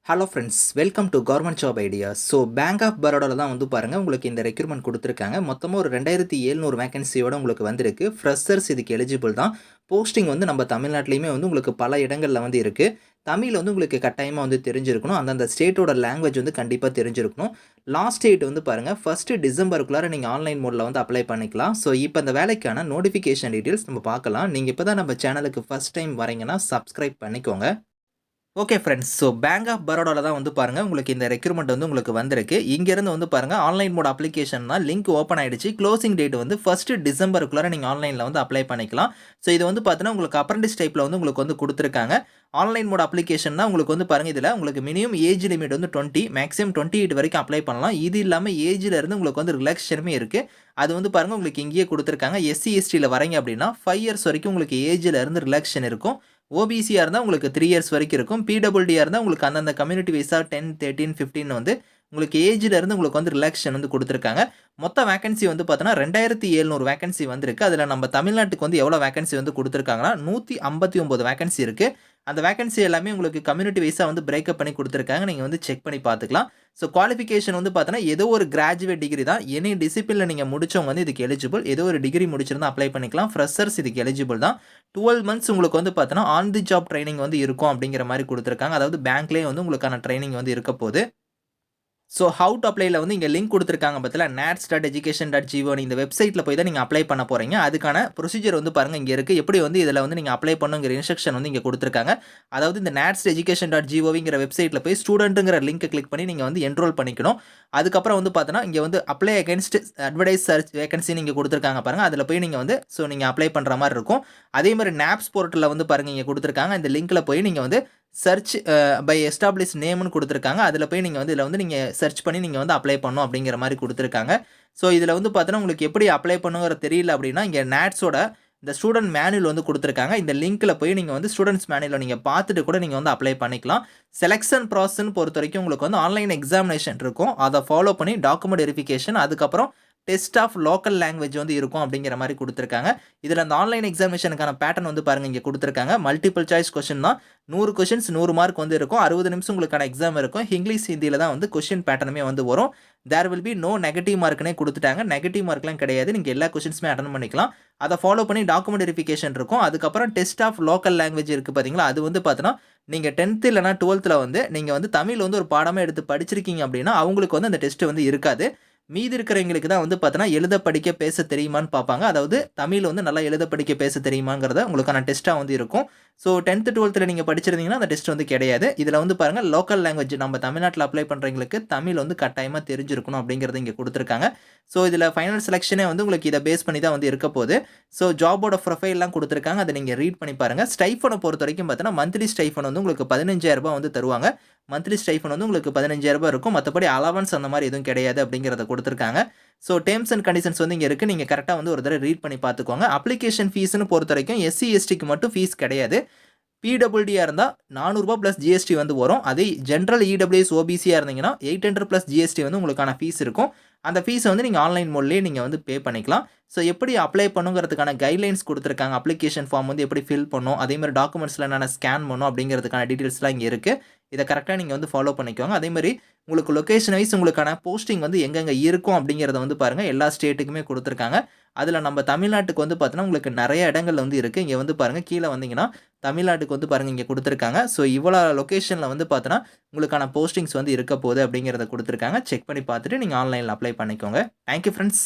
Hello friends, welcome to government job ideas. So bank of பரோடாவில் தான் வந்து பாருங்கள் உங்களுக்கு இந்த ரெக்ரூட்மெண்ட் கொடுத்துருக்காங்க. மொத்தமாக ஒரு 2700 வேகன்சியோட உங்களுக்கு வந்திருக்கு. ஃப்ரெஷர்ஸ் இதுக்கு எலிஜிபிள் தான். போஸ்டிங் வந்து நம்ம தமிழ்நாட்டிலையுமே வந்து உங்களுக்கு பல இடங்களில் வந்து இருக்குது. தமிழ் வந்து உங்களுக்கு கட்டாயமாக வந்து தெரிஞ்சிருக்கணும். அந்தந்த ஸ்டேட்டோட லாங்குவேஜ் வந்து கண்டிப்பாக தெரிஞ்சிருக்கணும். லாஸ்ட் டேட் வந்து பாருங்கள் 1 டிசம்பருக்குள்ளார நீங்கள் ஆன்லைன் மோடில் வந்து அப்ளை பண்ணிக்கலாம். ஸோ இப்போ இந்த வேலைக்கான நோட்டிஃபிகேஷன் டீட்டெயில்ஸ் நம்ம பார்க்கலாம். நீங்கள் இப்போ தான் நம்ம சேனலுக்கு ஃபஸ்ட் டைம் வரீங்கன்னா சப்ஸ்கிரைப் பண்ணிக்கோங்க. Okay friends, so bank of பரோடாவில் தான் வந்து பாருங்கள் உங்களுக்கு இந்த ரெக்ரூட்மெண்ட் வந்து உங்களுக்கு வந்திருக்கு. இங்கேருந்து வந்து பாருங்கள் ஆன்லைன் மோட் அப்ளிகேஷன் தான் லிங்க் ஓப்பன் ஆகிடுச்சு. க்ளோசிங் டேட் வந்து 1 டிசம்பருக்குள்ளே நீங்கள் ஆன்லைனில் வந்து அப்ளை பண்ணிக்கலாம். ஸோ இது வந்து பார்த்தீங்கன்னா உங்களுக்கு அப்ரண்டிஸ் டைப்பில் வந்து உங்களுக்கு வந்து கொடுத்துருக்காங்க. ஆன்லைன் மோட் அப்ளிகேஷன் தான் உங்களுக்கு வந்து பாருங்கள். இதில் உங்களுக்கு மினிமம் ஏஜ் லிமிட் வந்து 20, மேக்ஸிமம் 28 வரைக்கும் அப்ளை பண்ணலாம். இது இல்லாமல் ஏஜில் இருந்து உங்களுக்கு வந்து ரிலாக்ஸேஷனுமே இருக்குது. அது வந்து பாருங்கள் உங்களுக்கு இங்கேயே கொடுத்துருக்காங்க. எஸ்சி எஸ்டியில் வரீங்க அப்படின்னா 5 இயர்ஸ் வரைக்கும் உங்களுக்கு ஏஜில் இருந்து ரிலாக்ஸேஷன் இருக்கும். ஓபிசியாக இருந்தால் உங்களுக்கு 3 இயர்ஸ் வரைக்கும் இருக்கும். பிடபிள்யூடியாக இருந்தால் உங்களுக்கு அந்தந்த கம்யூனிட்டி வைஸாக 10, 13, 15 வந்து உங்களுக்கு ஏஜில் இருந்து உங்களுக்கு வந்து ரிலாக்ஸேஷன் வந்து கொடுத்துருக்காங்க. மொத்த வேகன்சி வந்து பார்த்தோன்னா 2700 வேகன்சி வந்திருக்கு. அதில் நம்ம தமிழ்நாட்டுக்கு வந்து எவ்வளோ வேகன்சி வந்து கொடுத்துருக்காங்கன்னா 159 வேகன்சி இருக்குது. அந்த வேகன்சி எல்லாமே உங்களுக்கு கம்யூனிட்டி வைஸாக வந்து பிரேக்கப் பண்ணி கொடுத்துருக்காங்க. நீங்கள் வந்து செக் பண்ணி பார்த்துக்கலாம். ஸோ குவாலிஃபிகேஷன் வந்து பார்த்தோன்னா ஏதோ ஒரு கிராஜுவேட் டிகிரி தான். எனி டிசிப்ளினில் நீங்கள் முடிச்சவங்க வந்து இதுக்கு எலிஜிபிள். ஏதோ ஒரு டிகிரி முடிச்சிருந்தா அப்ளை பண்ணிக்கலாம். ஃப்ரெஷர்ஸ் இதுக்கு எலிஜிபிள் தான். 12 மந்த்ஸ் உங்களுக்கு வந்து பார்த்தோன்னா ஆன் தி ஜாப் ட்ரைனிங் வந்து இருக்கும் அப்படிங்கிற மாதிரி கொடுத்துருக்காங்க. அதாவது பேங்க்லேயே வந்து உங்களுக்கான ட்ரைனிங் வந்து இருக்க போகுது. ஸோ ஹவு டு அப்ளைல வந்து இங்கே லிங்க் கொடுத்துருக்காங்க பார்த்தீங்களா, nats.education.go இந்த வெப்சைட்டில் போய் தான் நீங்கள் அப்ளை பண்ண போகிறீங்க. அதுக்கான ப்ரொசீஜர் வந்து பாருங்கள் இங்கே இருக்குது. எப்படி வந்து இதில் வந்து நீங்கள் அப்ளை பண்ணுங்கிற இன்ஸ்ட்ரக்ஷன் வந்து இங்கே கொடுத்துருக்காங்க. அதாவது இந்த nats.education.goங்கிற வெப்சைட்டில் போய் ஸ்டூடெண்ட்டுங்கிற லிங்க்கை கிளிக் பண்ணி நீங்கள் வந்து என்ரோல் பண்ணிக்கணும். அதுக்கப்புறம் வந்து பார்த்தோன்னா இங்கே வந்து apply against advertise search vacancy நீங்கள் கொடுத்துருக்காங்க பாருங்கள். அதில் போய் நீங்கள் வந்து நீங்கள் அப்ளை பண்ணுற மாதிரி இருக்கும். அதே மாதிரி நாப்ஸ் போர்ட்டலில் வந்து பாருங்கள் இங்கே கொடுத்துருக்காங்க. இந்த லிங்க்கில் போய் நீங்கள் வந்து சர்ச் பை எஸ்டாப்ளிஷ் நேம்னு கொடுத்துருக்காங்க. அதில் போய் நீங்கள் வந்து இதில் வந்து நீங்கள் சர்ச் பண்ணி நீங்கள் வந்து அப்ளை பண்ணணும் அப்படிங்கிற மாதிரி கொடுத்துருக்காங்க. ஸோ இதில் வந்து பார்த்தோன்னா உங்களுக்கு எப்படி அப்ளை பண்ணுங்கிற தெரியல அப்படின்னா இங்கே நாட்ஸோட இந்த ஸ்டூடெண்ட் மேனுவல் வந்து கொடுத்துருக்காங்க. இந்த லிங்க்கில் போய் நீங்கள் வந்து ஸ்டூடெண்ட்ஸ் மேனுவலை நீங்கள் பார்த்துட்டு கூட நீங்கள் வந்து அப்ளை பண்ணிக்கலாம். செலெக்ஷன் ப்ராசஸ்ன்னு பொறுத்த வரைக்கும் உங்களுக்கு வந்து ஆன்லைன் எக்ஸாமினேஷன் இருக்கும். அதை ஃபாலோ பண்ணி டாக்குமெண்ட் வெரிஃபிகேஷன், அதுக்கப்புறம் டெஸ்ட் ஆஃப் லோக்கல் லாங்குவேஜ் வந்து இருக்கும் அப்படிங்கிற மாதிரி கொடுத்துருக்காங்க. இதில் அந்த ஆன்லைன் எக்ஸாமினேஷனுக்கான பேட்டர்ன் வந்து பாருங்கள் இங்கே கொடுத்துருக்காங்க. மல்டிபிள் சாய்ஸ் கொஸ்டின் தான். 100 கொஷின்ஸ் 100 மார்க் வந்து இருக்கும். 60 நிமிஷம் உங்களுக்கான எக்ஸாம் இருக்கும். இங்கிலீஷ் ஹிந்தியில் தான் வந்து கொஸ்டின் பேட்டர்னுமே வந்து வரும். There will be no negative மார்க்னே கொடுத்துட்டாங்க. நெகட்டிவ் மார்க்லாம் கிடையாது. நீங்கள் எல்லா கொஸ்டின்ஸுமே அட்டன் பண்ணிக்கலாம். அதை ஃபாலோ பண்ணி டாக்குமெண்ட் வெரிஃபிகேஷன் இருக்கும். அதுக்கப்புறம் டெஸ்ட் ஆஃப் லோக்கல் லாங்குவேஜ் இருக்குது பார்த்தீங்களா, அது வந்து பார்த்தோன்னா நீங்கள் 10th இல்லைனா 12th வந்து நீங்கள் வந்து தமிழ் வந்து ஒரு பாடமாக எடுத்து படிச்சிருக்கீங்க அப்படின்னா அவங்களுக்கு வந்து அந்த டெஸ்ட் வந்து இருக்காது. மீதி இருக்கிறவங்களுக்கு தான் வந்து பார்த்தோன்னா எழுத படிக்க பேச தெரியுமான்னு பார்ப்பாங்க. அதாவது தமிழ் வந்து நல்லா எழுத படிக்க பேச தெரியுமாங்கிறத உங்களுக்கான டெஸ்ட்டாக வந்து இருக்கும். ஸோ 10th 12th நீங்கள் படிச்சிருந்தீங்கன்னா அந்த டெஸ்ட் வந்து கிடையாது. இதில் வந்து பாருங்கள் லோக்கல் லாங்குவேஜ் நம்ம தமிழ்நாட்டில் அப்ளை பண்ணுறவங்களுக்கு தமிழ் வந்து கட்டாயமாக தெரிஞ்சிருக்கணும் அப்படிங்கிறது இங்கே கொடுத்துருக்காங்க. ஸோ இதில் ஃபைனல் செலெக்ஷனே வந்து உங்களுக்கு இதை பேஸ் பண்ணி தான் வந்து இருக்க போகுது. ஸோ ஜாபோட ப்ரொஃபைல்லாம் கொடுத்துருக்காங்க. அதை நீங்கள் ரீட் பண்ணி பாருங்கள். ஸ்டைஃபனை பொறுத்த வரைக்கும் பார்த்தோன்னா மந்த்லி ஸ்டைஃபன் வந்து உங்களுக்கு 15,000 வந்து தருவாங்க. மந்த்லி ஸ்டைஃபன் வந்து உங்களுக்கு 15,000 இருக்கும். மற்றபடி அலவன்ஸ் அந்த மாதிரி எதுவும் கிடையாது அப்படிங்கிறத கொடுத்துருக்காங்க. ஸோ டேர்ம்ஸ் அண்ட் கண்டிஷன்ஸ் வந்து இங்கே இருக்குது. நீங்கள் கரெக்டாக வந்து ஒரு தடவை ரீட் பண்ணி பார்த்துக்கோங்க. அப்ளிகேஷன் ஃபீஸ்னு பொறுத்த வரைக்கும் எஸ்சி எஸ்டிக்கு மட்டும் ஃபீஸ் கிடையாது. பிடபிள்யூடியாக இருந்தால் ₹400 ப்ளஸ் ஜிஎஸ்டி வந்து வரும். அதே ஜென்ரல் இடபிள்யூஎஸ் ஓபிசியாக இருந்தீங்கன்னா 800 ப்ளஸ் ஜிஎஸ்டி வந்து உங்களுக்கான ஃபீஸ் இருக்கும். அந்த ஃபீஸை வந்து நீங்கள் ஆன்லைன் மோட்லேயே நீங்கள் வந்து பே பண்ணிக்கலாம். ஸோ எப்படி அப்ளை பண்ணுங்கிறதுக்கான கைட்லைன்ஸ் கொடுத்துருக்காங்க. அப்ளிகேஷன் ஃபார்ம் வந்து எப்படி ஃபில் பண்ணணும், அதேமாதிரி டாக்குமெண்ட்ஸில் என்னென்ன ஸ்கேன் பண்ணணும் அப்படிங்கிறதுக்கான டீட்டெயில்ஸ்லாம் இங்கே இருக்குது. இதை கரெக்டாக நீங்கள் வந்து ஃபாலோ பண்ணிக்கோங்க. அதேமாதிரி உங்களுக்கு லொக்கேஷன் வைஸ் உங்களுக்கான போஸ்டிங் வந்து எங்கெங்கே இருக்கும் அப்படிங்கிறத வந்து பாருங்கள் எல்லா ஸ்டேட்டுக்குமே கொடுத்துருக்காங்க. அதில் நம்ம தமிழ்நாட்டுக்கு வந்து பார்த்தோன்னா உங்களுக்கு நிறைய இடங்கள் வந்து இருக்குது. இங்கே வந்து பாருங்கள் கீழே வந்தீங்கன்னா தமிழ்நாட்டுக்கு வந்து பாருங்கள் இங்கே கொடுத்துருக்காங்க. ஸோ இவ்வளோ லொக்கேஷனில் வந்து பார்த்தோன்னா உங்களுக்கான போஸ்டிங்ஸ் வந்து இருக்க போகுது அப்படிங்கிறத கொடுத்துருக்காங்க. செக் பண்ணி பார்த்துட்டு நீங்கள் ஆன்லைனில் அப்ளை பண்ணிக்கோங்க. Thank you friends.